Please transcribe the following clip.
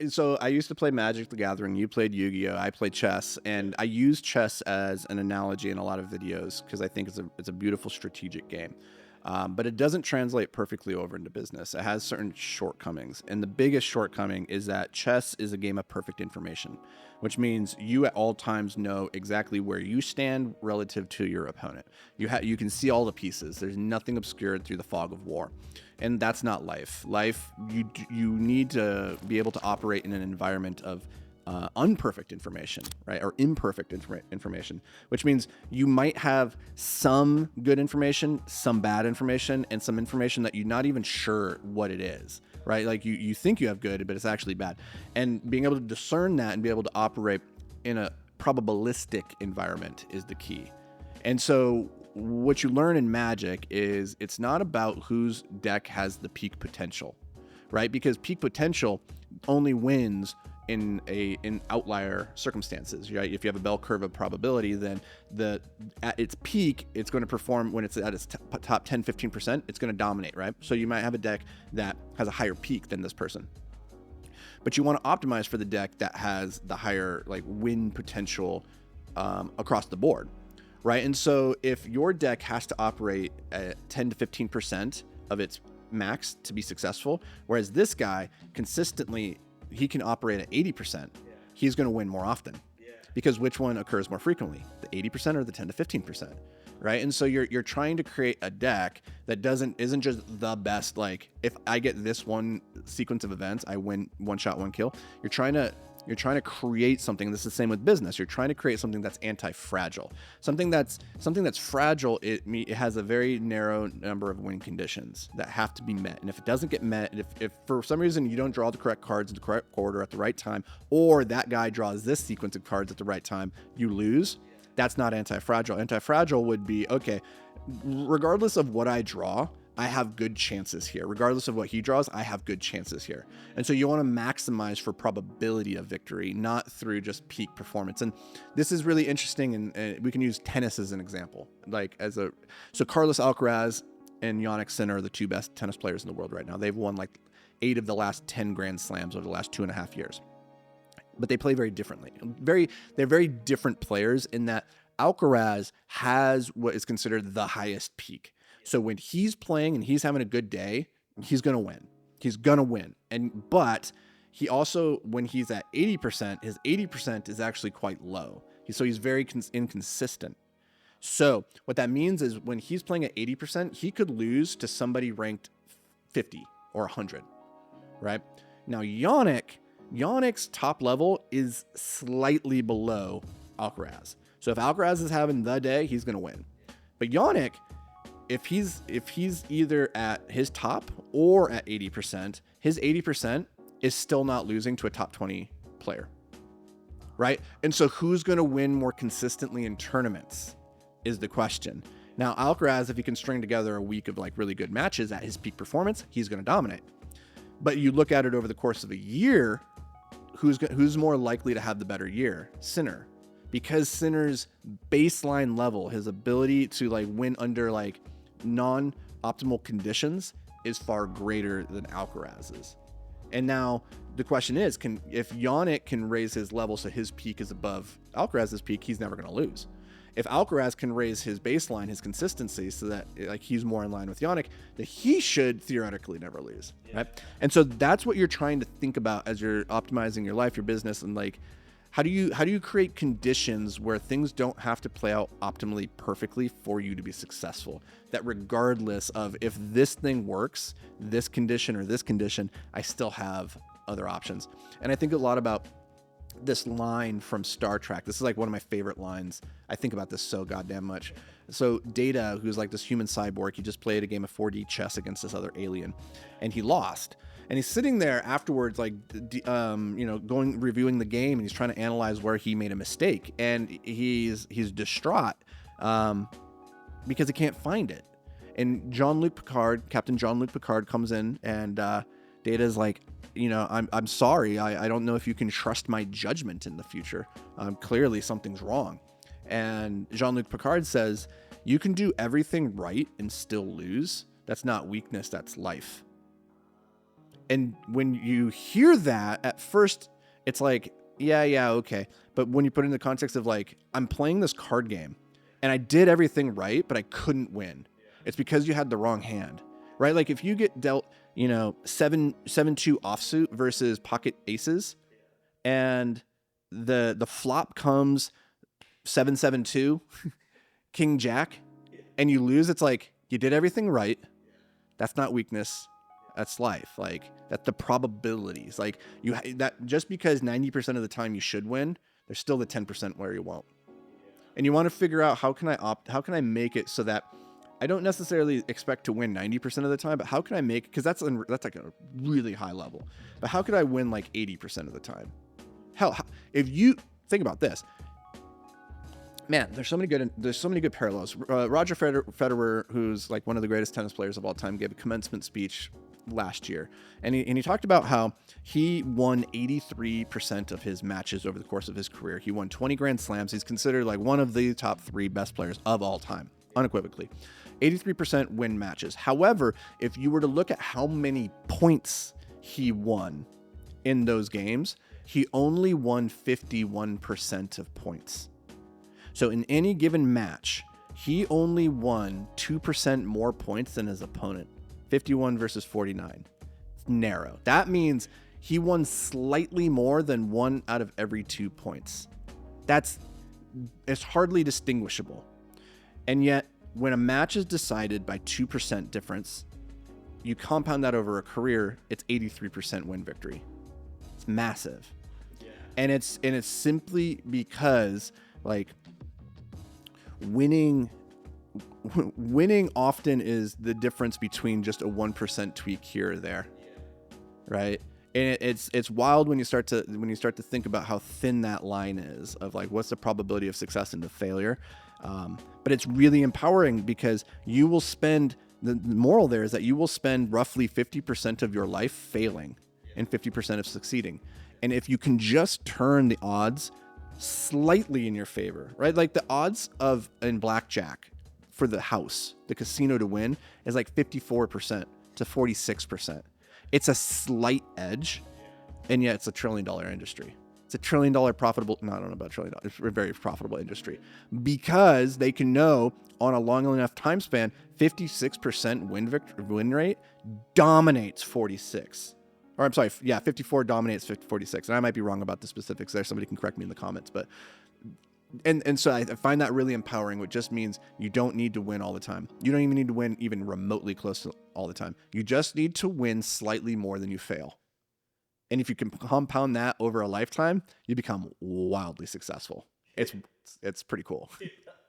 So I used to play Magic the Gathering. You played Yu-Gi-Oh. I played chess, and I use chess as an analogy in a lot of videos because I think it's a beautiful strategic game. But it doesn't translate perfectly over into business. It has certain shortcomings, and the biggest shortcoming is that chess is a game of perfect information, which means you at all times know exactly where you stand relative to your opponent. You can see all the pieces. There's nothing obscured through the fog of war, and that's not life. Life, you need to be able to operate in an environment of unperfect information, right? Or imperfect information, which means you might have some good information, some bad information, and some information that you're not even sure what it is, right? Like you think you have good, but it's actually bad. And being able to discern that and be able to operate in a probabilistic environment is the key. And so what you learn in Magic is it's not about whose deck has the peak potential, right? Because peak potential only wins in outlier circumstances, right? If you have a bell curve of probability, then at its peak, it's going to perform when it's at its top 10, 15%, it's going to dominate, right? So you might have a deck that has a higher peak than this person. But you want to optimize for the deck that has the higher like win potential across the board, right? And so if your deck has to operate at 10 to 15% of its max to be successful, whereas this guy consistently he can operate at 80%, he's going to win more often. Because which one occurs more frequently, the 80% or the 10 to 15%, right? And so you're trying to create a deck that isn't just the best. Like if I get this one sequence of events, I win one shot, one kill. You're trying to create something. This is the same with business. You're trying to create something that's anti-fragile, something that's fragile. It has a very narrow number of win conditions that have to be met. And if it doesn't get met, if for some reason you don't draw the correct cards in the correct order at the right time, or that guy draws this sequence of cards at the right time, you lose. That's not anti-fragile. Anti-fragile would be, okay, regardless of what I draw, I have good chances here. Regardless of what he draws, I have good chances here. And so you want to maximize for probability of victory, not through just peak performance. And this is really interesting, and we can use tennis as an example. So Carlos Alcaraz and Jannik Sinner are the two best tennis players in the world right now. They've won like 8 of the last 10 Grand Slams over the last 2.5 years. But they play very differently. They're very different players in that Alcaraz has what is considered the highest peak. So when he's playing and he's having a good day, he's going to win. He's going to win. But he also, when he's at 80%, his 80% is actually quite low. So he's very inconsistent. So what that means is when he's playing at 80%, he could lose to somebody ranked 50 or 100, right? Now, Jannik's top level is slightly below Alcaraz. So if Alcaraz is having the day, he's going to win. But Jannik, if he's either at his top or at 80%, his 80% is still not losing to a top 20 player, right? And so who's going to win more consistently in tournaments is the question. Now, Alcaraz, if he can string together a week of like really good matches at his peak performance, he's going to dominate. But you look at it over the course of a year, who's more likely to have the better year? Sinner. Because Sinner's baseline level, his ability to like win under like non-optimal conditions is far greater than Alcaraz's. And now the question is, if Jannik can raise his level so his peak is above Alcaraz's peak, he's never going to lose. If Alcaraz can raise his baseline, his consistency, so that like he's more in line with Jannik, that he should theoretically never lose, right? And so that's what you're trying to think about as you're optimizing your life, your business, and like how do you create conditions where things don't have to play out optimally perfectly for you to be successful? That regardless of if this thing works, this condition or this condition, I still have other options. And I think a lot about this line from Star Trek. This is like one of my favorite lines. I think about this so goddamn much. So Data, who's like this human cyborg, he just played a game of 4D chess against this other alien, and he lost. And he's sitting there afterwards, like, reviewing the game, and he's trying to analyze where he made a mistake, and he's distraught because he can't find it. And Captain Jean-Luc Picard comes in, and Data's like, I'm sorry. I don't know if you can trust my judgment in the future. Clearly something's wrong. And Jean-Luc Picard says, you can do everything right and still lose. That's not weakness, that's life. And when you hear that, at first, it's like, yeah, okay. But when you put it in the context of like, I'm playing this card game and I did everything right, but I couldn't win. It's because you had the wrong hand, right? Like if you get dealt, 7-2 offsuit versus pocket aces, and the flop comes 7-7-2, king jack, and you lose, it's like you did everything right. That's not weakness. That's life. Like that's the probabilities. Like that just because 90% of the time you should win, there's still the 10% where you won't. And you want to figure out how can I make it so that I don't necessarily expect to win 90% of the time, but how can I make, because that's like a really high level, but how could I win like 80% of the time? Hell, if you think about this, man, there's so many good parallels. Roger Federer, who's like one of the greatest tennis players of all time, gave a commencement speech last year, and he talked about how he won 83% of his matches over the course of his career. He won 20 Grand Slams. He's considered like one of the top 3 best players of all time, unequivocally. 83% win matches. However, if you were to look at how many points he won in those games, he only won 51% of points. So in any given match, he only won 2% more points than his opponent. 51 versus 49. It's narrow. That means he won slightly more than 1 out of every 2 points. It's hardly distinguishable. And yet, when a match is decided by 2% difference, you compound that over a career, it's 83% win victory. It's massive. Yeah. And it's simply because like winning often is the difference between just a 1% tweak here or there. Right? And it's wild when you start to think about how thin that line is of like what's the probability of success into failure. But it's really empowering because you will spend, the moral there is that you will spend roughly 50% of your life failing and 50% of succeeding. And if you can just turn the odds slightly in your favor, right? Like the odds in blackjack for the house, the casino to win is like 54% to 46%. It's a slight edge, and yet it's $1 trillion industry. It's $1 trillion profitable. No, I don't know about $1 trillion. It's a very profitable industry because they can know on a long enough time span, 56% win rate dominates 46. Or I'm sorry, 54 dominates 46. And I might be wrong about the specifics there. Somebody can correct me in the comments. But and so I find that really empowering, which just means you don't need to win all the time. You don't even need to win even remotely close to all the time. You just need to win slightly more than you fail. And if you can compound that over a lifetime, you become wildly successful. It's pretty cool.